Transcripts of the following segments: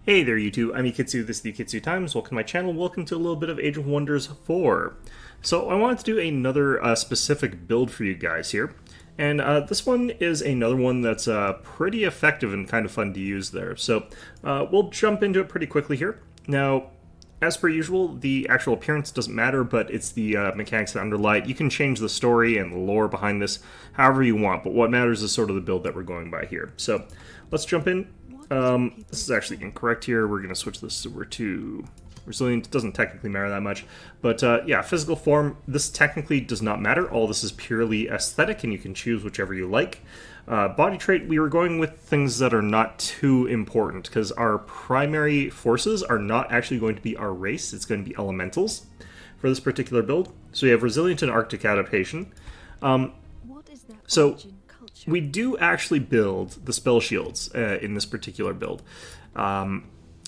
Hey there YouTube, I'm Ikitsu, this is the Ikitsu Times, welcome to my channel, welcome to a little bit of Age of Wonders 4. So I wanted to do another specific build for you guys here, and this one is another one that's pretty effective and kind of fun to use there. So we'll jump into it pretty quickly here. Now, as per usual, the actual appearance doesn't matter, but it's the mechanics that underlie it. You can change the story and the lore behind this however you want, but what matters is sort of the build that we're going by here. So let's jump in. This is actually incorrect here. We're going to switch this over to resilient. It doesn't technically matter that much. But yeah, physical form, this technically does not matter. All this is purely aesthetic, and you can choose whichever you like. Body trait, we were going with things that are not too important, because our primary forces are not actually going to be our race. It's going to be elementals for this particular build. So we have resilient and Arctic adaptation. So we do actually build the spell shields in this particular build. And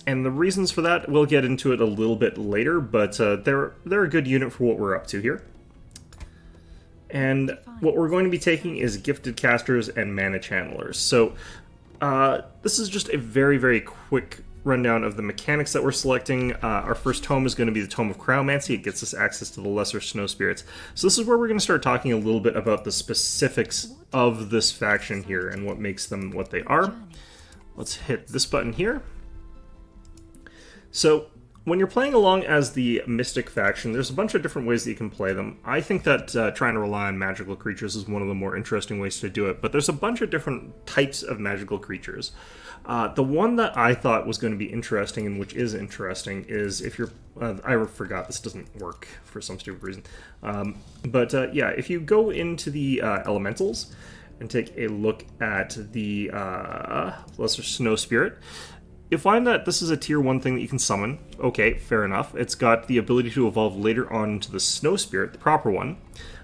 the reasons for that, we'll get into it a little bit later, but they're a good unit for what we're up to here. And what we're going to be taking is gifted casters and mana channelers. So this is just a very, very quick rundown of the mechanics that we're selecting. Our first tome is going to be the Tome of Cryomancy. It gets us access to the Lesser Snow Spirits. So this is where we're going to start talking a little bit about the specifics of this faction here and what makes them what they are. Let's hit this button here. So when you're playing along as the Mystic faction, there's a bunch of different ways that you can play them. I think that trying to rely on magical creatures is one of the more interesting ways to do it, but there's a bunch of different types of magical creatures. The one that I thought was going to be interesting, and which is interesting, is if you're... I forgot, this doesn't work for some stupid reason. Yeah, if you go into the elementals and take a look at the Lesser Snow Spirit, you'll find that this is a tier 1 thing that you can summon. Okay, fair enough. It's got the ability to evolve later on to the Snow Spirit, the proper one.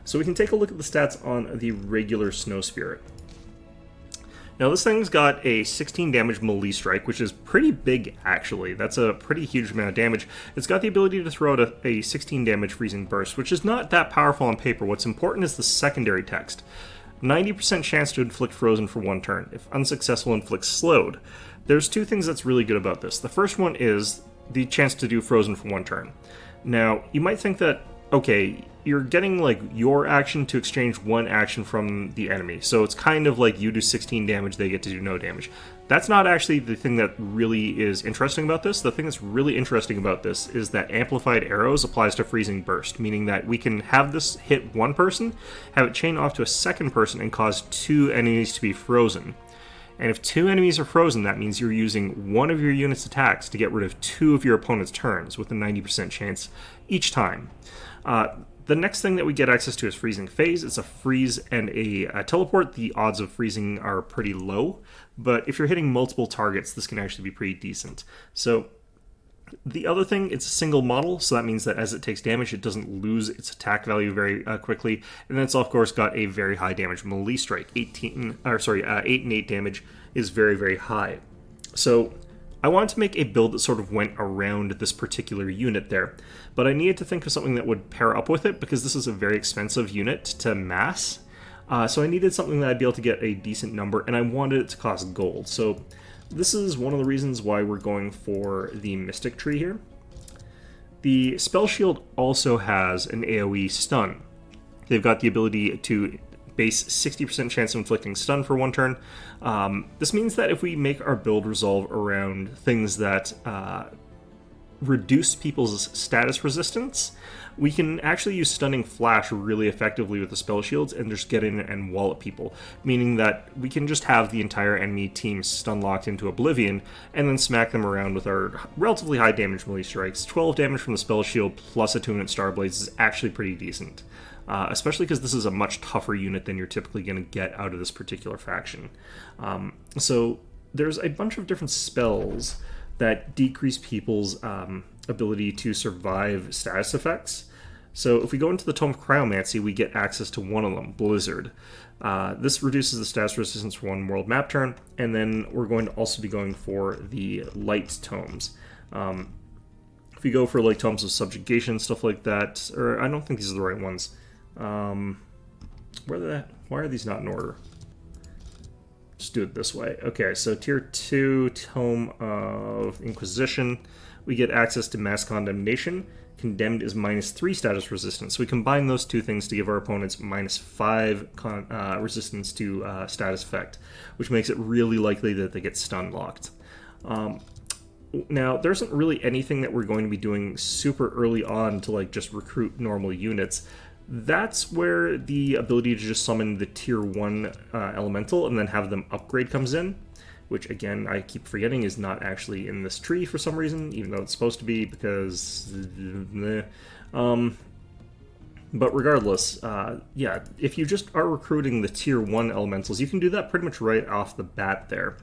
So we can take a look at the stats on the regular Snow Spirit. Now this thing's got a 16 damage melee strike, which is pretty big actually. That's a pretty huge amount of damage. It's got the ability to throw out a 16 damage freezing burst, which is not that powerful on paper. What's important is the secondary text. 90% chance to inflict frozen for 1 turn. If unsuccessful, inflict slowed. There's 2 things that's really good about this. The first one is the chance to do frozen for 1 turn. Now, you might think that, okay, you're getting like your action to exchange 1 action from the enemy. So it's kind of like you do 16 damage, they get to do no damage. That's not actually the thing that really is interesting about this. The thing that's really interesting about this is that Amplified Arrows applies to Freezing Burst, meaning that we can have this hit 1 person, have it chain off to a second person, and cause 2 enemies to be frozen. And if 2 enemies are frozen, that means you're using 1 of your unit's attacks to get rid of 2 of your opponent's turns, with a 90% chance each time. The next thing that we get access to is Freezing Phase. It's a freeze and a teleport. The odds of freezing are pretty low, but if you're hitting multiple targets, this can actually be pretty decent. So the other thing, it's a single model, so that means that as it takes damage, it doesn't lose its attack value very quickly. And then it's of course got a very high damage melee strike. 8 and 8 damage is very, very high. So I wanted to make a build that sort of went around this particular unit there, but I needed to think of something that would pair up with it, because this is a very expensive unit to mass. So I needed something that I'd be able to get a decent number, and I wanted it to cost gold. So this is one of the reasons why we're going for the Mystic Tree here. The Spell Shield also has an AoE stun. They've got the ability to base 60% chance of inflicting stun for 1 turn. This means that if we make our build resolve around things that reduce people's status resistance, we can actually use Stunning Flash really effectively with the spell shields and just get in and wallop people, meaning that we can just have the entire enemy team stun locked into oblivion and then smack them around with our relatively high damage melee strikes. 12 damage from the spell shield plus attunement Starblades is actually pretty decent, especially because this is a much tougher unit than you're typically going to get out of this particular faction. So there's a bunch of different spells that decrease people's ability to survive status effects. So if we go into the Tome of Cryomancy, we get access to one of them, Blizzard. This reduces the status resistance for 1 world map turn, and then we're going to also be going for the Light Tomes. If we go for like Tomes of Subjugation, stuff like that, or I don't think these are the right ones. Why are these not in order? just do it this way. Okay, so tier 2, Tome of Inquisition. We get access to Mass Condemnation. Condemned is -3 status resistance. So we combine those two things to give our opponents -5 resistance to status effect, which makes it really likely that they get stun locked. Now, there isn't really anything that we're going to be doing super early on to like just recruit normal units. That's where the ability to just summon the tier 1 elemental and then have them upgrade comes in, which again I keep forgetting is not actually in this tree for some reason, even though it's supposed to be, because but regardless, yeah, if you just are recruiting the tier 1 elementals, you can do that pretty much right off the bat there.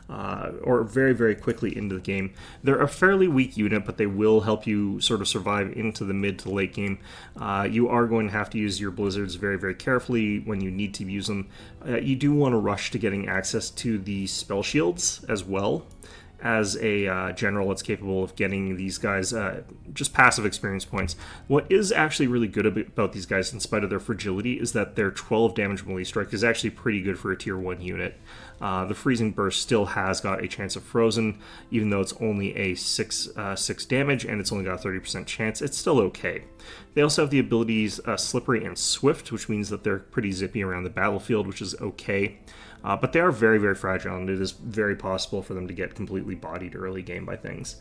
Or very, very quickly into the game. They're a fairly weak unit, but they will help you sort of survive into the mid to late game. You are going to have to use your blizzards very, very carefully when you need to use them. You do want to rush to getting access to the spell shields as well, as a general that's capable of getting these guys just passive experience points. What is actually really good about these guys, in spite of their fragility, is that their 12 damage melee strike is actually pretty good for a tier 1 unit. The Freezing Burst still has got a chance of frozen, even though it's only a 6 damage and it's only got a 30% chance. It's still okay. They also have the abilities Slippery and Swift, which means that they're pretty zippy around the battlefield, which is okay. But they are very, very fragile, and it is very possible for them to get completely bodied early game by things.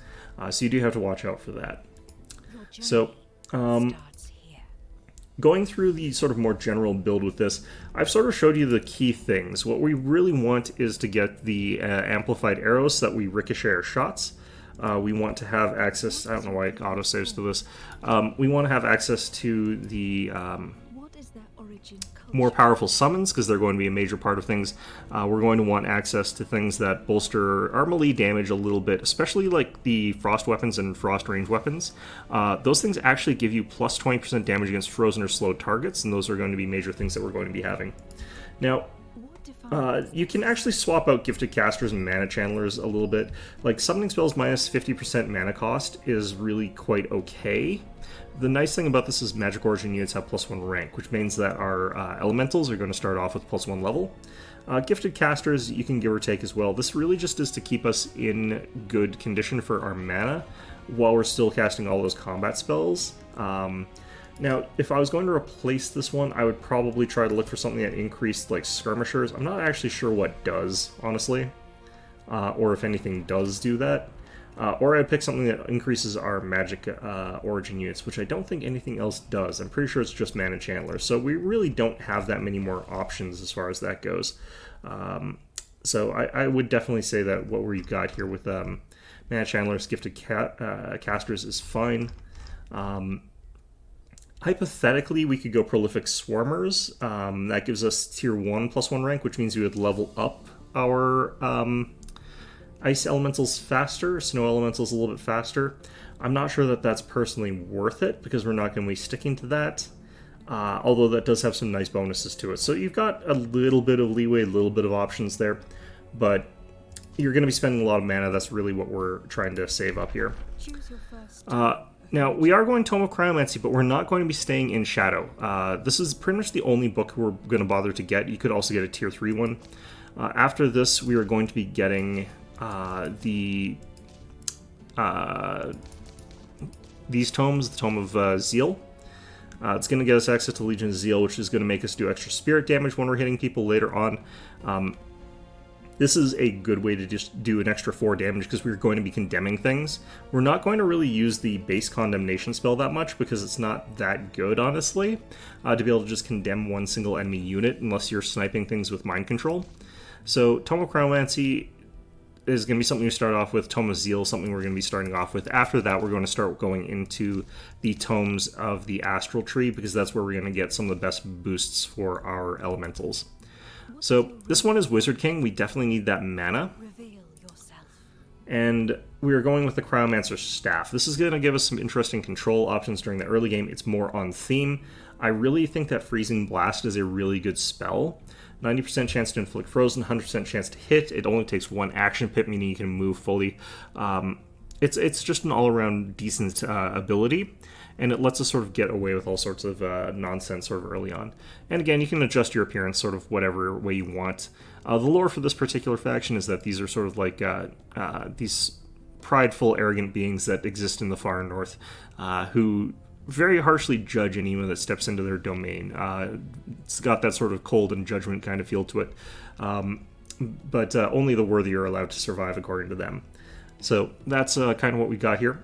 So you do have to watch out for that. So, going through the sort of more general build with this, I've sort of showed you the key things. What we really want is to get the amplified arrows so that we ricochet our shots. We want to have access, I don't know why it auto-saves to this, we want to have access to the more powerful summons, because they're going to be a major part of things. We're going to want access to things that bolster our melee damage a little bit, especially like the frost weapons and frost range weapons. Those things actually give you plus 20% damage against frozen or slowed targets, and those are going to be major things that we're going to be having. Now, you can actually swap out Gifted Casters and Mana Channelers a little bit. Like, summoning spells minus 50% mana cost is really quite okay. The nice thing about this is Magic Origin units have +1 rank, which means that our elementals are going to start off with +1 level. Gifted Casters you can give or take as well. This really just is to keep us in good condition for our mana while we're still casting all those combat spells. Now, if I was going to replace this one, I would probably try to look for something that increased, like, Skirmishers. I'm not actually sure what does, honestly, or if anything does do that. Or I'd pick something that increases our Magic Origin units, which I don't think anything else does. I'm pretty sure it's just Mana Chandler, so we really don't have that many more options as far as that goes. So I would definitely say that what we've got here with Mana Chandler's Gifted Casters is fine. Hypothetically, we could go Prolific Swarmers. That gives us tier 1 +1 rank, which means we would level up our Ice Elementals faster, Snow Elementals a little bit faster. I'm not sure that that's personally worth it, because we're not going to be sticking to that. Although that does have some nice bonuses to it. So you've got a little bit of leeway, a little bit of options there, but you're going to be spending a lot of mana. That's really what we're trying to save up here. Now, we are going Tome of Cryomancy, but we're not going to be staying in Shadow. This is pretty much the only book we're going to bother to get. You could also get a tier 3 one. After this, we are going to be getting these tomes, the Tome of Zeal. It's going to get us access to Legion of Zeal, which is going to make us do extra spirit damage when we're hitting people later on. This is a good way to just do an extra 4 damage, because we're going to be condemning things. We're not going to really use the base condemnation spell that much, because it's not that good, honestly, to be able to just condemn one single enemy unit, unless you're sniping things with mind control. So Tome of Cryomancy is going to be something we start off with. Tome of Zeal, something we're going to be starting off with. After that, we're going to start going into the Tomes of the Astral Tree, because that's where we're going to get some of the best boosts for our elementals. So this one is Wizard King. We definitely need that mana. And we are going with the Cryomancer's Staff. This is going to give us some interesting control options during the early game. It's more on theme. I really think that Freezing Blast is a really good spell. 90% chance to inflict frozen, 100% chance to hit. It only takes 1 action pip, meaning you can move fully. It's just an all-around decent ability, and it lets us sort of get away with all sorts of nonsense sort of early on. And again, you can adjust your appearance sort of whatever way you want. The lore for this particular faction is that these are sort of like these prideful, arrogant beings that exist in the far north, who very harshly judge anyone that steps into their domain. It's got that sort of cold and judgment kind of feel to it, but only the worthy are allowed to survive according to them. So that's kind of what we got here.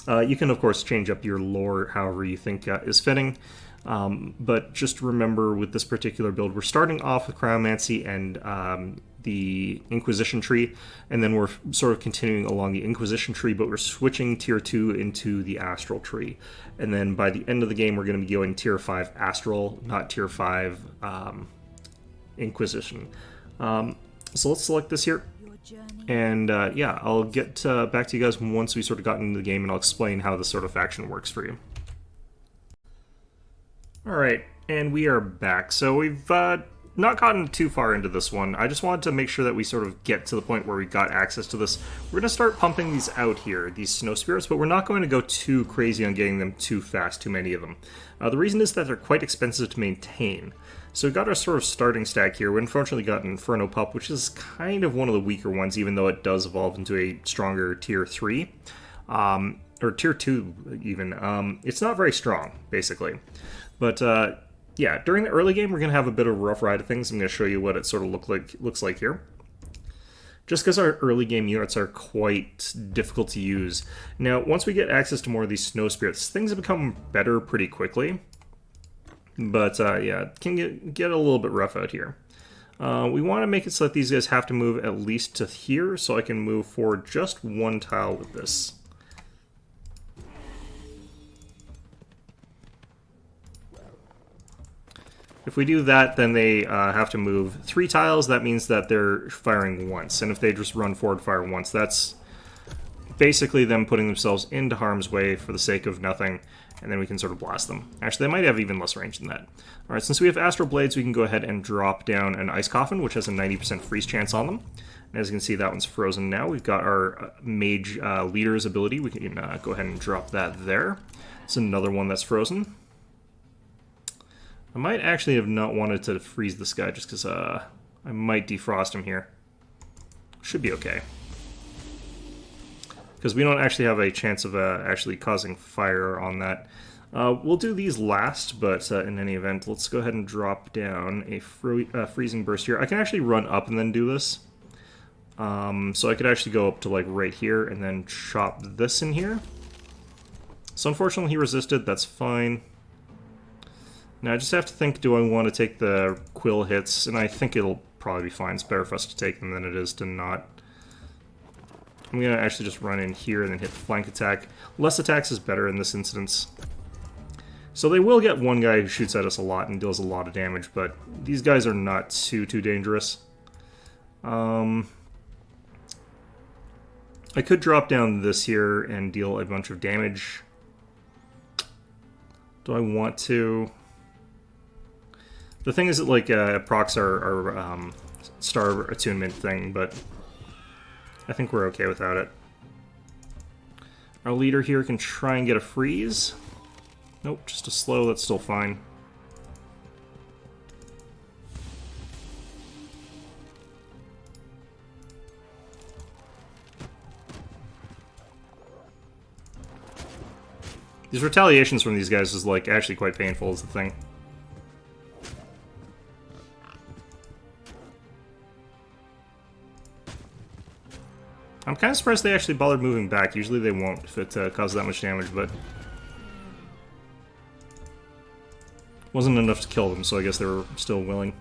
You can, of course, change up your lore however you think is fitting, but just remember with this particular build, we're starting off with Cryomancy and the Inquisition tree, and then we're sort of continuing along the Inquisition tree, but we're switching tier 2 into the Astral tree. And then by the end of the game, we're going to be going tier 5 Astral, not tier 5 Inquisition. So let's select this here. And yeah, I'll get back to you guys once we sort of gotten into the game, and I'll explain how this sort of faction works for you. Alright, and we are back. So we've not gotten too far into this one. I just wanted to make sure that we sort of get to the point where we got access to this. We're going to start pumping these out here, these snow spirits, but we're not going to go too crazy on getting them too fast, too many of them. The reason is that they're quite expensive to maintain. So we've got our sort of starting stack here. We unfortunately got Inferno Pup, which is kind of one of the weaker ones, even though it does evolve into a stronger tier 3. Or tier 2 even. It's not very strong, basically. But yeah, during the early game, we're going to have a bit of a rough ride of things. I'm going to show you what it sort of looks like here. Just because our early game units are quite difficult to use. Now, once we get access to more of these snow spirits, things have become better pretty quickly. But yeah, it can get a little bit rough out here. We want to make it so that these guys have to move at least to here, so I can move forward just one tile with this. If we do that, then they have to move 3 tiles. That means that they're firing once. And if they just run forward, fire once, that's basically them putting themselves into harm's way for the sake of nothing. And then we can sort of blast them. Actually, they might have even less range than that. Alright, since we have Astral Blades, we can go ahead and drop down an Ice Coffin, which has a 90% freeze chance on them. And as you can see, that one's frozen now. We've got our Mage Leader's ability. We can go ahead and drop that there. It's another one that's frozen. I might actually have not wanted to freeze this guy just because I might defrost him here. Should be okay. Because we don't actually have a chance of actually causing fire on that. We'll do these last, but in any event, let's go ahead and drop down a freezing burst here. I can actually run up and then do this. So I could actually go up to like right here and then chop this in here. So unfortunately he resisted, that's fine. Now I just have to think, do I want to take the quill hits? And I think it'll probably be fine. It's better for us to take them than it is to not. I'm going to actually just run in here and then hit the flank attack. Less attacks is better in this instance. So they will get one guy who shoots at us a lot and deals a lot of damage, but these guys are not too dangerous. I could drop down this here and deal a bunch of damage. Do I want to? The thing is that like procs our star attunement thing, but I think we're okay without it. Our leader here can try and get a freeze. Nope, just a slow, that's still fine. These retaliations from these guys is like actually quite painful is the thing. I'm kind of surprised they actually bothered moving back. Usually they won't if it causes that much damage, but wasn't enough to kill them, so I guess they were still willing.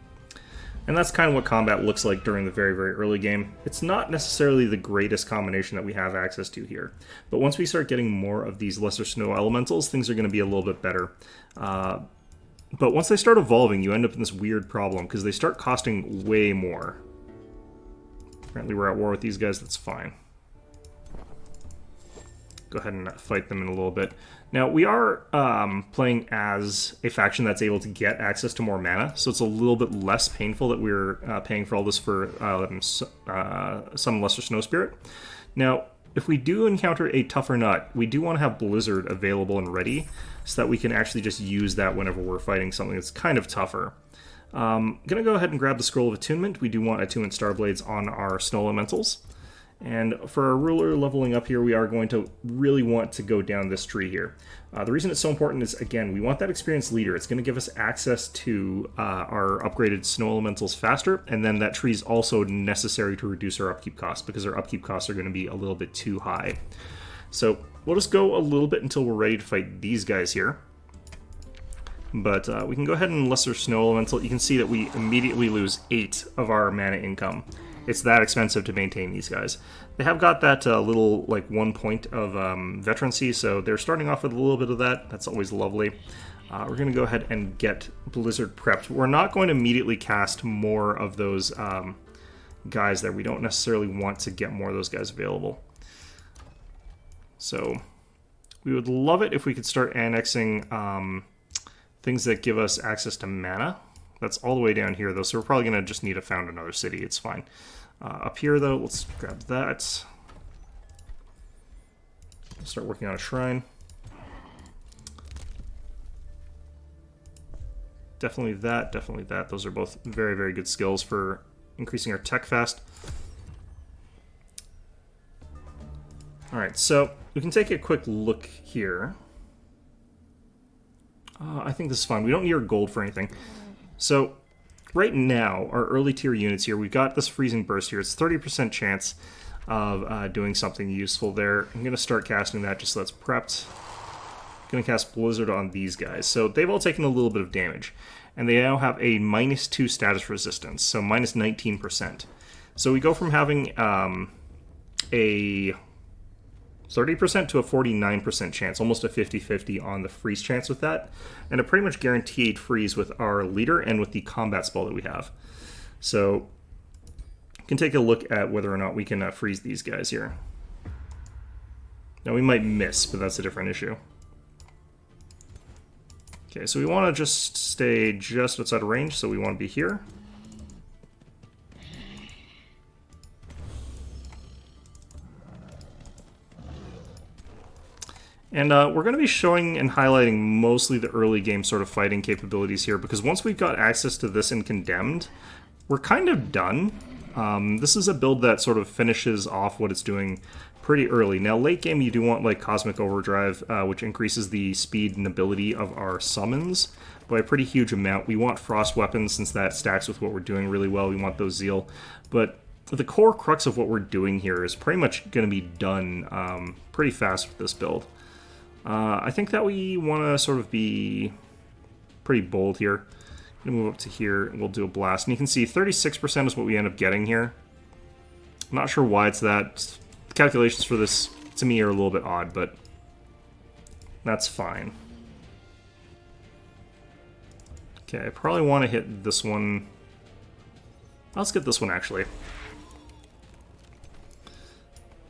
And that's kind of what combat looks like during the very, very early game. It's not necessarily the greatest combination that we have access to here, but once we start getting more of these lesser snow elementals, things are going to be a little bit better. But once they start evolving, you end up in this weird problem, because they start costing way more. Apparently we're at war with these guys, that's fine. Go ahead and fight them in a little bit. Now, we are playing as a faction that's able to get access to more mana, so it's a little bit less painful that we're paying for all this for some Lesser Snow Spirit. Now, if we do encounter a tougher nut, we do want to have Blizzard available and ready, so that we can actually just use that whenever we're fighting something that's kind of tougher. Gonna go ahead and grab the Scroll of Attunement. We do want Attunement Starblades on our Snow Elementals. And for our ruler leveling up here, we are going to really want to go down this tree here. The reason it's so important is, again, we want that experienced leader. It's going to give us access to our upgraded snow elementals faster, and then that tree is also necessary to reduce our upkeep costs, because our upkeep costs are going to be a little bit too high. So we'll just go a little bit until we're ready to fight these guys here. But we can go ahead and lesser snow elemental. You can see that we immediately lose 8 of our mana income. It's that expensive to maintain these guys. They have got that little, like, 1 point of veterancy, so they're starting off with a little bit of that. That's always lovely. We're going to go ahead and get Blizzard prepped. We're not going to immediately cast more of those guys there. We don't necessarily want to get more of those guys available. So we would love it if we could start annexing things that give us access to mana. That's all the way down here, though, so we're probably going to just need to found another city. It's fine. Up here, though, let's grab that. Start working on a shrine. Definitely that, definitely that. Those are both very, very good skills for increasing our tech fast. Alright, so we can take a quick look here. I think this is fine. We don't need our gold for anything. So right now, our early tier units here, we've got this freezing burst here. It's 30% chance of doing something useful there. I'm going to start casting that just so that's prepped. I'm going to cast Blizzard on these guys. So they've all taken a little bit of damage. And they now have a -2 status resistance, so minus 19%. So we go from having a 30% to a 49% chance, almost a 50-50 on the freeze chance with that, and a pretty much guaranteed freeze with our leader and with the combat spell that we have. So you can take a look at whether or not we can freeze these guys here. Now we might miss, but that's a different issue. Okay, so we want to just stay just outside of range, so we want to be here. And we're going to be showing and highlighting mostly the early game sort of fighting capabilities here, because once we've got access to this in Condemned, we're kind of done. This is a build that sort of finishes off what it's doing pretty early. Now, late game, you do want like Cosmic Overdrive, which increases the speed and ability of our summons by a pretty huge amount. We want Frost Weapons, since that stacks with what we're doing really well. We want those Zeal. But the core crux of what we're doing here is pretty much going to be done pretty fast with this build. I think that we want to sort of be pretty bold here. I'm going to move up to here, and we'll do a blast. And you can see 36% is what we end up getting here. I'm not sure why it's that. The calculations for this, to me, are a little bit odd, but that's fine. Okay, I probably want to hit this one. Let's get this one, actually.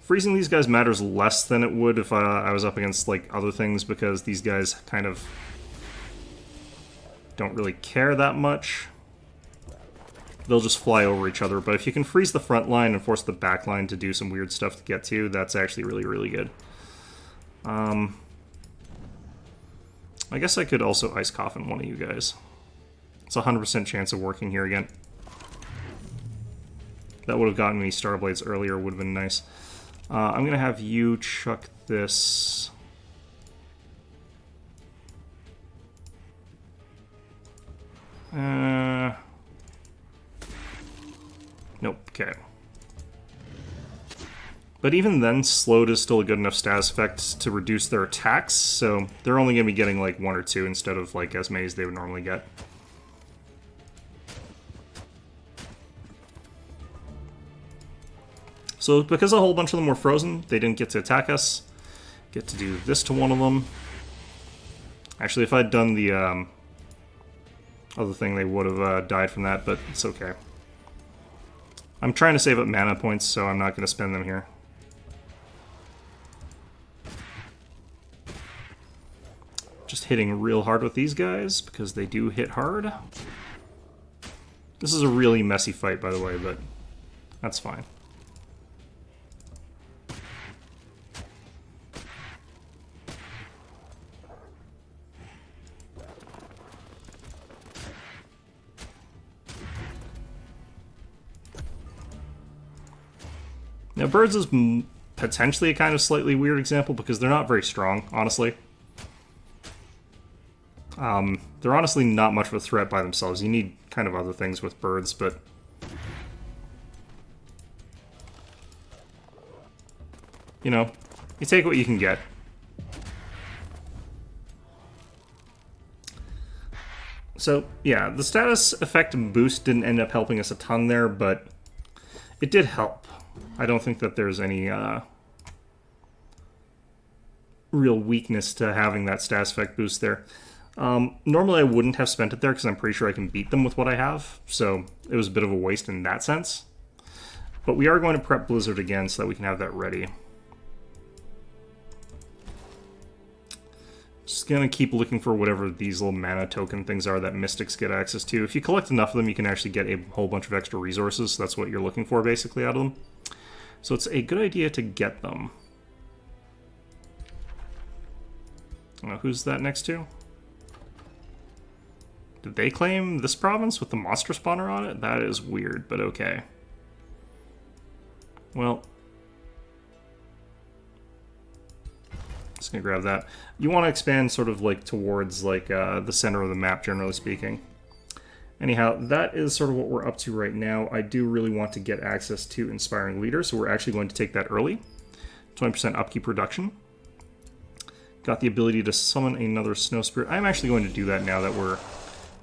Freezing these guys matters less than it would if I was up against like other things, because these guys kind of don't really care that much. They'll just fly over each other, but if you can freeze the front line and force the back line to do some weird stuff to get to, that's actually really, really good. I guess I could also Ice Coffin one of you guys. It's a 100% chance of working here again. That would have gotten me Starblades earlier, would have been nice. I'm going to have you chuck this. Nope, okay. But even then, slowed is still a good enough status effect to reduce their attacks, so they're only going to be getting like 1 or 2 instead of like as many as they would normally get. So because a whole bunch of them were frozen, they didn't get to attack us. Get to do this to one of them. Actually, if I'd done the other thing, they would have died from that, but it's okay. I'm trying to save up mana points, so I'm not going to spend them here. Just hitting real hard with these guys, because they do hit hard. This is a really messy fight, by the way, but that's fine. Now, birds is potentially a kind of slightly weird example because they're not very strong, honestly. They're honestly not much of a threat by themselves. You need kind of other things with birds, but... you know, you take what you can get. So, yeah, the status effect boost didn't end up helping us a ton there, but it did help. I don't think that there's any real weakness to having that status effect boost there. Normally I wouldn't have spent it there because I'm pretty sure I can beat them with what I have, so it was a bit of a waste in that sense. But we are going to prep Blizzard again so that we can have that ready. Just gonna keep looking for whatever these little mana token things are that mystics get access to. If you collect enough of them, you can actually get a whole bunch of extra resources. That's what you're looking for, basically, out of them. So it's a good idea to get them. Who's that next to? Did they claim this province with the monster spawner on it? That is weird, but okay. Well... just gonna grab that. You want to expand sort of like towards like the center of the map, generally speaking. Anyhow, that is sort of what we're up to right now. I do really want to get access to Inspiring Leader, so we're actually going to take that early. 20% upkeep reduction. Got the ability to summon another Snow Spirit. I'm actually going to do that now that we're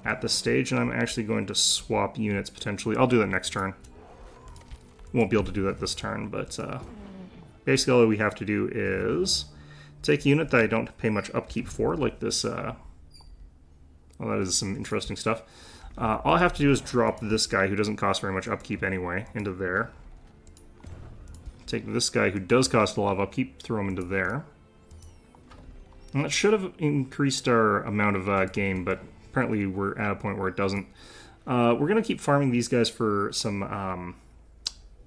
at this stage, and I'm actually going to swap units potentially. I'll do that next turn. Won't be able to do that this turn, but basically all we have to do is take a unit that I don't pay much upkeep for, like this, well, that is some interesting stuff. All I have to do is drop this guy, who doesn't cost very much upkeep anyway, into there. Take this guy, who does cost a lot of upkeep, throw him into there. And that should have increased our amount of game, but apparently we're at a point where it doesn't. We're going to keep farming these guys for some...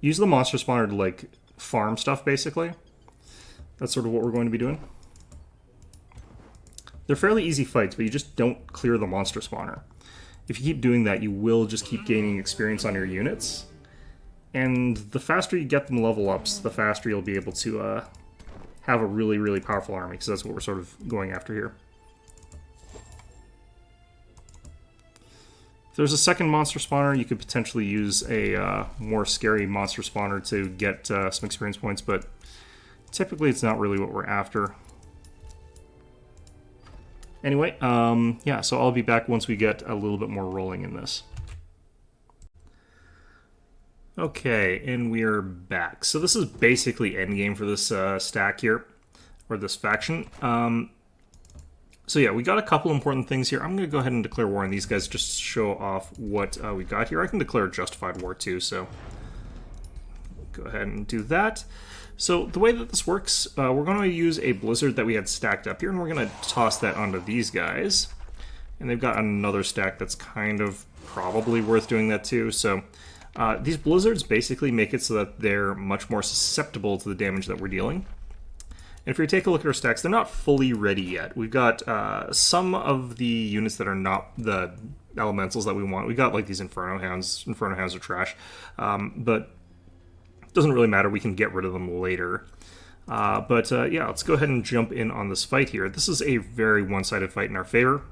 use the monster spawner to, like, farm stuff, basically. That's sort of what we're going to be doing. They're fairly easy fights, but you just don't clear the monster spawner. If you keep doing that, you will just keep gaining experience on your units. And the faster you get them level ups, the faster you'll be able to have a really, really powerful army, because that's what we're sort of going after here. If there's a second monster spawner, you could potentially use a more scary monster spawner to get some experience points, but typically it's not really what we're after. Anyway, yeah, so I'll be back once we get a little bit more rolling in this. Okay, and we're back. So this is basically endgame for this stack here, or this faction. So yeah, we got a couple important things here. I'm going to go ahead and declare war on these guys just to show off what we got here. I can declare a justified war too, so go ahead and do that. So the way that this works, we're going to use a blizzard that we had stacked up here, and we're going to toss that onto these guys. And they've got another stack that's kind of probably worth doing that too. So these blizzards basically make it so that they're much more susceptible to the damage that we're dealing. And if you take a look at our stacks, they're not fully ready yet. We've got some of the units that are not the elementals that we want. We got like these Inferno Hounds. Inferno Hounds are trash. But it doesn't really matter. We can get rid of them later. Yeah, let's go ahead and jump in on this fight here. This is a very one-sided fight in our favor.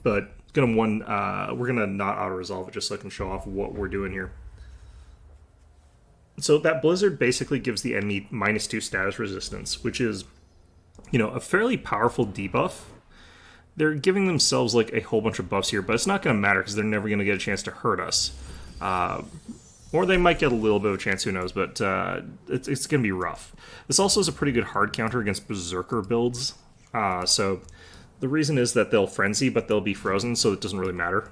But we're gonna not auto-resolve it just so I can show off what we're doing here. So that blizzard basically gives the enemy -2 status resistance, which is, you know, a fairly powerful debuff. They're giving themselves like a whole bunch of buffs here, but it's not going to matter because they're never going to get a chance to hurt us. Or they might get a little bit of a chance, who knows, but it's going to be rough. This also is a pretty good hard counter against Berserker builds. So the reason is that they'll frenzy, but they'll be frozen, so it doesn't really matter.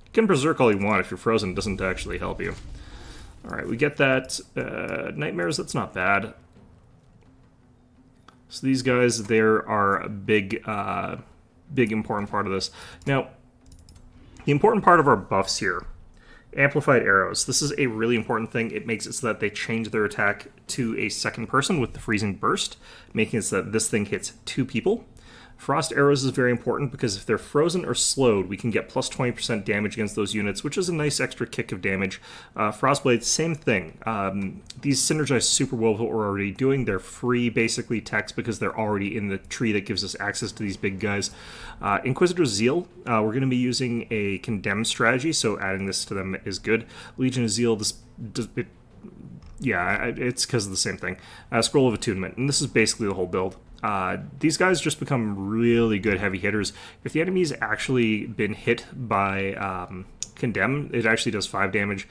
You can Berserk all you want. If you're frozen, it doesn't actually help you. Alright, we get that. Nightmares, that's not bad. So these guys, there are a big important part of this. Now, the important part of our buffs here, amplified arrows. This is a really important thing. It makes it so that they change their attack to a second person with the freezing burst, making it so that this thing hits 2 people. Frost arrows is very important because if they're frozen or slowed, we can get plus 20% damage against those units, which is a nice extra kick of damage. Frostblades, same thing. These synergize super well with what we're already doing. They're free, basically, text because they're already in the tree that gives us access to these big guys. Inquisitor's Zeal, we're going to be using a Condemn strategy, so adding this to them is good. Legion of Zeal, it's because of the same thing. Scroll of Attunement, and this is basically the whole build. These guys just become really good heavy hitters. If the enemy's actually been hit by Condemn, it actually does 5 damage.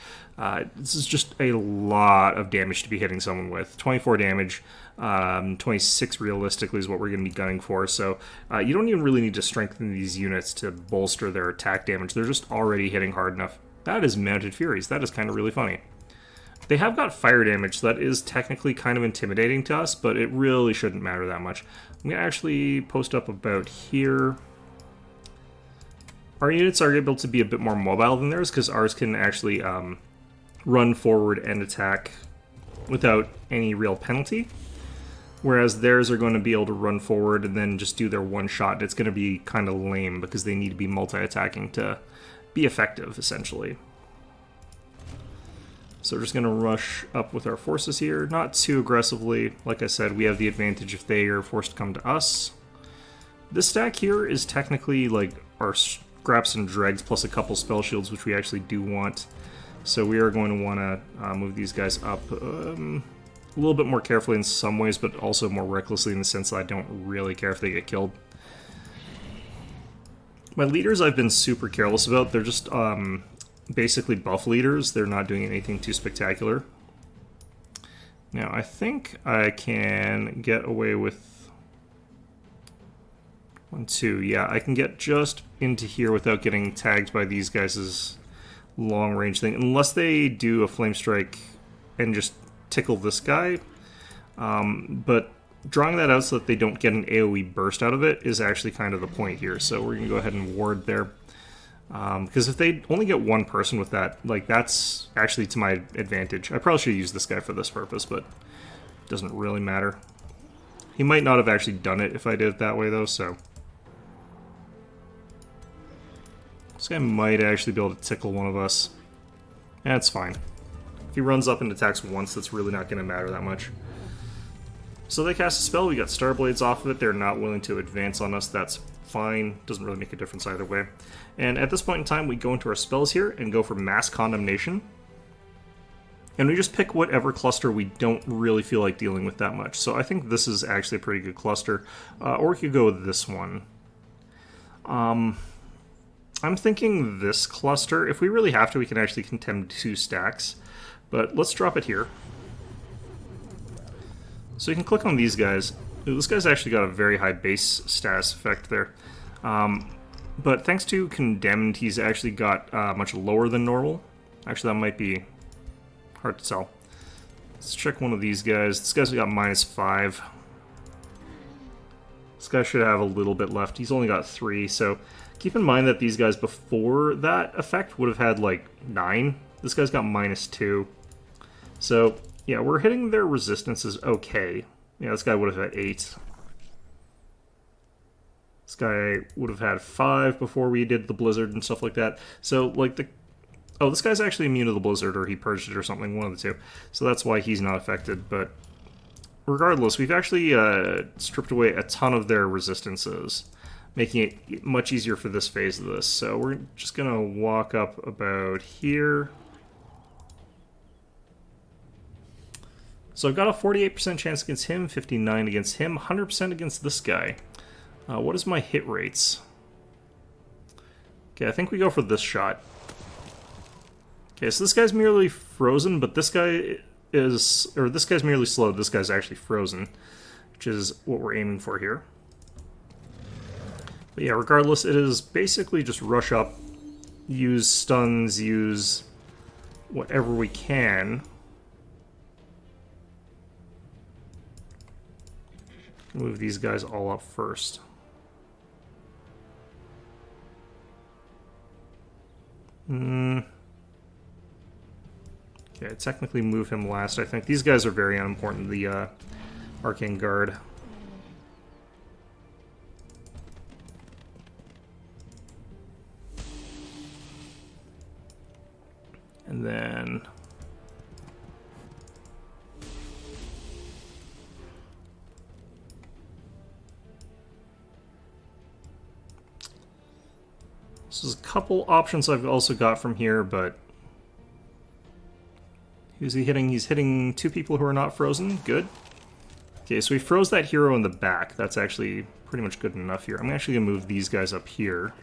This is just a lot of damage to be hitting someone with. 24 damage, 26 realistically is what we're going to be gunning for. So you don't even really need to strengthen these units to bolster their attack damage. They're just already hitting hard enough. That is Mounted Furies. That is kind of really funny. They have got fire damage, so that is technically kind of intimidating to us, but it really shouldn't matter that much. I'm going to actually post up about here. Our units are able to be a bit more mobile than theirs, because ours can actually run forward and attack without any real penalty, whereas theirs are going to be able to run forward and then just do their one shot. It's going to be kind of lame, because they need to be multi-attacking to be effective, essentially. So we're just going to rush up with our forces here, not too aggressively. Like I said, we have the advantage if they are forced to come to us. This stack here is technically like our scraps and dregs plus a couple spell shields, which we actually do want. So we are going to want to move these guys up a little bit more carefully in some ways, but also more recklessly in the sense that I don't really care if they get killed. My leaders I've been super careless about. They're just basically buff leaders. They're not doing anything too spectacular. Now, I think I can get away with 1, 2. Yeah, I can get just into here without getting tagged by these guys' long-range thing, unless they do a flame strike and just tickle this guy. But drawing that out so that they don't get an AoE burst out of it is actually kind of the point here. So we're going to go ahead and ward there. Because if they only get one person with that, like, that's actually to my advantage. I probably should use this guy for this purpose, but it doesn't really matter. He might not have actually done it if I did it that way, though, so. This guy might actually be able to tickle one of us. That's fine. If he runs up and attacks once, that's really not going to matter that much. So they cast a spell, we got Starblades off of it. They're not willing to advance on us, that's fine. Doesn't really make a difference either way. And at this point in time, we go into our spells here and go for Mass Condemnation. And we just pick whatever cluster we don't really feel like dealing with that much. So I think this is actually a pretty good cluster. Or we could go with this one. I'm thinking this cluster. If we really have to, we can actually contend 2 stacks. But let's drop it here. So you can click on these guys. Ooh, this guy's actually got a very high base status effect there. But thanks to Condemned, he's actually got much lower than normal. Actually, that might be hard to tell. Let's check one of these guys. This guy's got -5. This guy should have a little bit left. He's only got 3, so keep in mind that these guys before that effect would have had like 9. This guy's got -2. So, yeah, we're hitting their resistances okay. Yeah, this guy would have had 8. This guy would have had 5 before we did the blizzard and stuff like that. So, like, oh, this guy's actually immune to the blizzard, or he purged it or something, one of the two. So that's why he's not affected, but regardless, we've actually stripped away a ton of their resistances, making it much easier for this phase of this. So we're just going to walk up about here. So I've got a 48% chance against him, 59% against him, 100% against this guy. What is my hit rates? Okay, I think we go for this shot. Okay, so this guy's merely frozen, but this guy is... or this guy's merely slowed, this guy's actually frozen, which is what we're aiming for here. But yeah, regardless, it is basically just rush up, use stuns, use whatever we can. Move these guys all up first. Okay, technically move him last, I think. These guys are very unimportant, the Arcane Guard. And then... So there's a couple options I've also got from here, but... Who's he hitting? He's hitting 2 people who are not frozen. Good. Okay, so he froze that hero in the back. That's actually pretty much good enough here. I'm actually going to move these guys up here.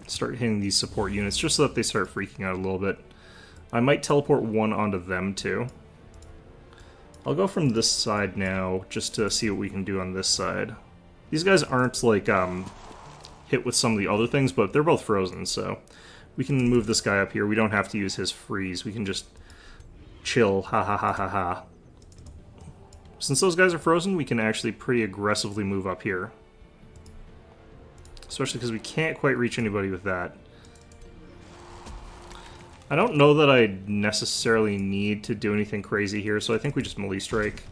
Start hitting these support units just so that they start freaking out a little bit. I might teleport one onto them too. I'll go from this side now just to see what we can do on this side. These guys aren't like hit with some of the other things, but they're both frozen, so we can move this guy up here. We don't have to use his freeze. We can just chill. Ha ha ha ha ha. Since those guys are frozen, we can actually pretty aggressively move up here. Especially because we can't quite reach anybody with that. I don't know that I necessarily need to do anything crazy here, so I think we just melee strike.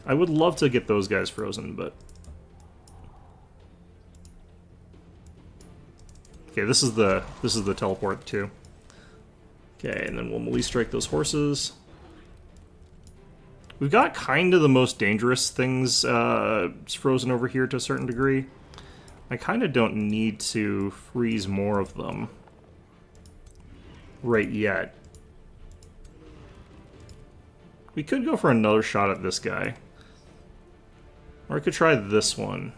I would love to get those guys frozen, but... Okay, this is the teleport too. Okay, and then we'll melee strike those horses. We've got kind of the most dangerous things frozen over here to a certain degree. I kind of don't need to freeze more of them right yet. We could go for another shot at this guy. Or I could try this one.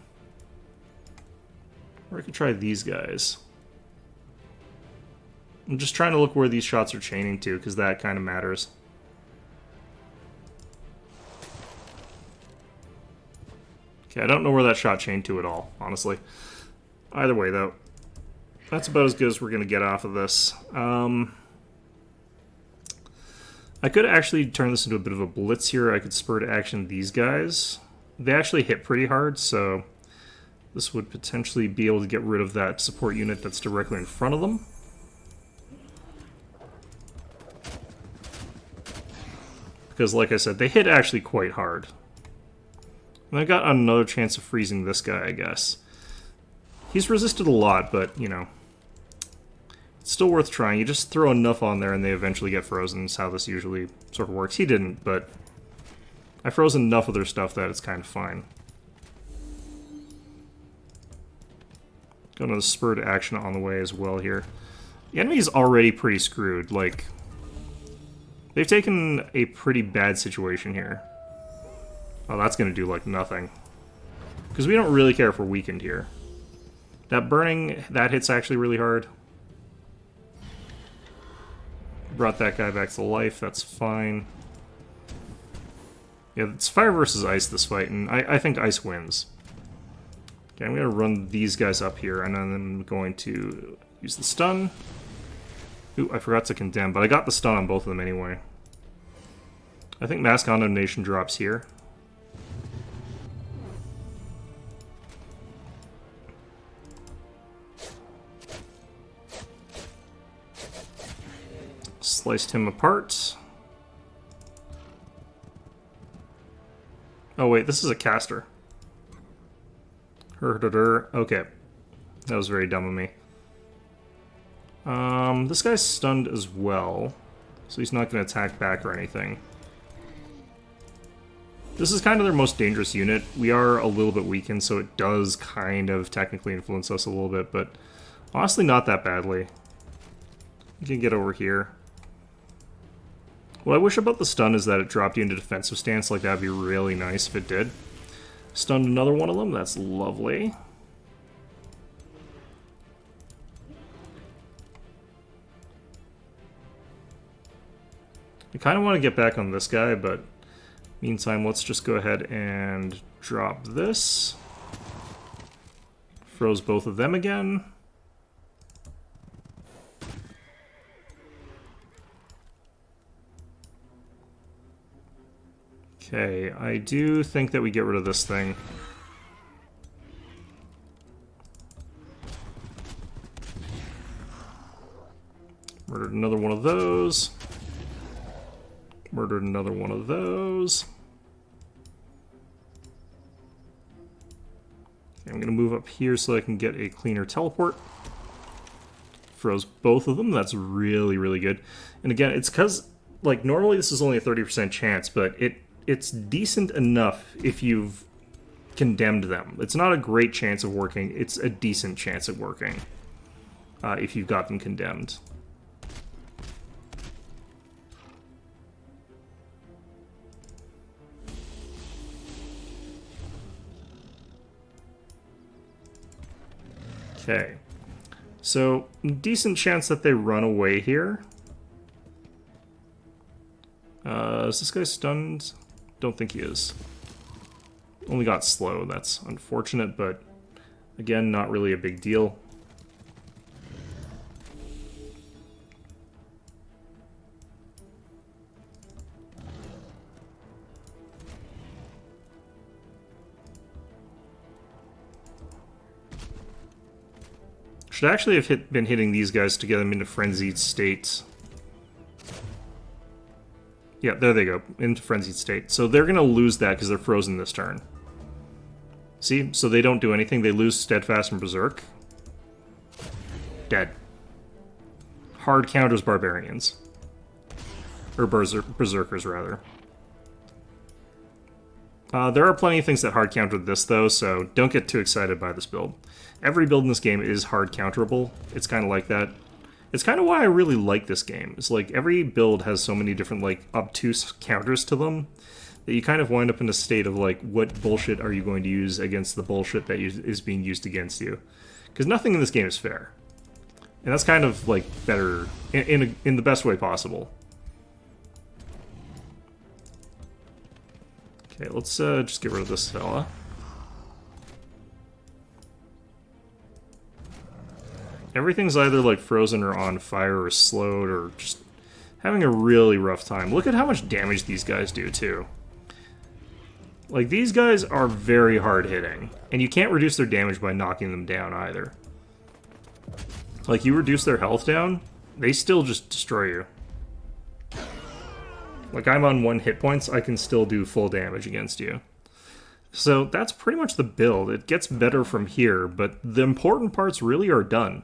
Or I could try these guys. I'm just trying to look where these shots are chaining to, because that kind of matters. Okay, I don't know where that shot chained to at all, honestly. Either way, though, that's about as good as we're going to get off of this. I could actually turn this into a bit of a blitz here. I could spur to action these guys. They actually hit pretty hard, so this would potentially be able to get rid of that support unit that's directly in front of them. Because, like I said, they hit actually quite hard. And I got another chance of freezing this guy, I guess. He's resisted a lot, but, you know, it's still worth trying. You just throw enough on there and they eventually get frozen. That's how this usually sort of works. He didn't, but I froze enough of their stuff that it's kind of fine. Got another spur to action on the way as well here. The enemy's already pretty screwed. Like, they've taken a pretty bad situation here. Oh, that's going to do, like, nothing. Because we don't really care if we're weakened here. That burning, that hits actually really hard. Brought that guy back to life, that's fine. Yeah, it's fire versus ice this fight, and I think ice wins. Okay, I'm going to run these guys up here, and then I'm going to use the stun. Ooh, I forgot to condemn, but I got the stun on both of them anyway. I think mass condemnation drops here. Sliced him apart. Oh wait, this is a caster. Okay. That was very dumb of me. This guy's stunned as well, so he's not going to attack back or anything. This is kind of their most dangerous unit. We are a little bit weakened, so it does kind of technically influence us a little bit, but honestly not that badly. We can get over here. What I wish about the stun is that it dropped you into defensive stance. Like, that'd be really nice if it did. Stunned another one of them. That's lovely. I kind of want to get back on this guy, but meantime, let's just go ahead and drop this. Froze both of them again. Okay, I do think that we get rid of this thing. Murdered another one of those. Murdered another one of those. Okay, I'm going to move up here so I can get a cleaner teleport. froze both of them. That's really, really good. And again, it's because, like, normally this is only a 30% chance, but it's decent enough if you've condemned them. It's not a great chance of working. It's a decent chance of working if you've got them condemned. Okay, so decent chance that they run away here. Is this guy stunned? Don't think he is. Only got slow. That's unfortunate, but again, not really a big deal. Should actually have been hitting these guys to get them into frenzied states. Yeah, there they go, into frenzied state. So they're going to lose that because they're frozen this turn. See? So they don't do anything. They lose Steadfast and Berserk. Dead. Hard counters Barbarians. Or Berserkers, rather. There are plenty of things that hard countered this, though, so don't get too excited by this build. Every build in this game is hard counterable. It's kind of like that. It's kind of why I really like this game. It's like every build has so many different, like, obtuse counters to them that you kind of wind up in a state of, like, what bullshit are you going to use against the bullshit that is being used against you? Because nothing in this game is fair. And that's kind of, like, better in the best way possible. Okay, let's just get rid of this fella. Everything's either, like, frozen or on fire or slowed or just having a really rough time. Look at how much damage these guys do, too. Like, these guys are very hard-hitting, and you can't reduce their damage by knocking them down, either. Like, you reduce their health down, they still just destroy you. Like, I'm on 1 hit points, I can still do full damage against you. So that's pretty much the build. It gets better from here, but the important parts really are done.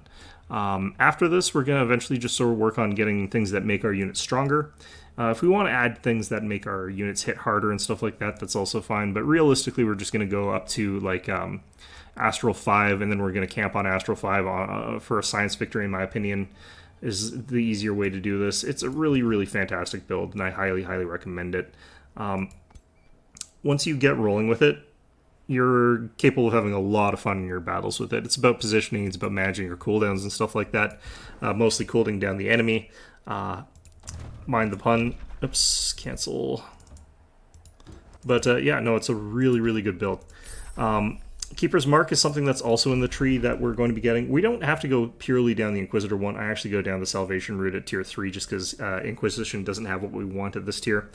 After this, we're going to eventually just sort of work on getting things that make our units stronger. If we want to add things that make our units hit harder and stuff like that, that's also fine. But realistically, we're just going to go up to, like, Astral 5, and then we're going to camp on Astral 5 for a science victory, in my opinion, is the easier way to do this. It's a really, really fantastic build, and I highly, highly recommend it. Once you get rolling with it, you're capable of having a lot of fun in your battles with it. It's about positioning, it's about managing your cooldowns and stuff like that. Mostly cooling down the enemy. Mind the pun. Oops, cancel. But yeah, no, it's a really, really good build. Keeper's Mark is something that's also in the tree that we're going to be getting. We don't have to go purely down the Inquisitor one. I actually go down the Salvation route at tier 3 just because Inquisition doesn't have what we want at this tier.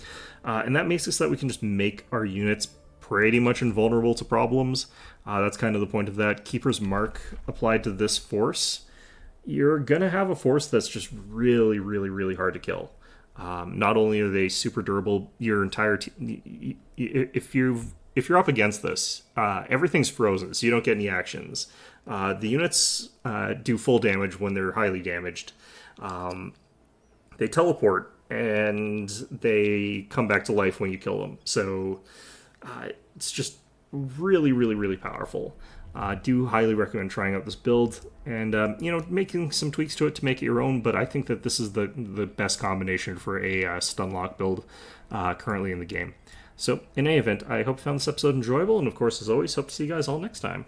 And that makes it so that we can just make our units pretty much invulnerable to problems. That's kind of the point of that. Keeper's Mark applied to this force. You're going to have a force that's just really, really, really hard to kill. Not only are they super durable, your entire if you're up against this, everything's frozen, so you don't get any actions. The units do full damage when they're highly damaged. They teleport, and they come back to life when you kill them. So it's just really, really, really powerful. Do highly recommend trying out this build and, making some tweaks to it to make it your own, but I think that this is the best combination for a stunlock build currently in the game. So, in any event, I hope you found this episode enjoyable, and of course, as always, hope to see you guys all next time.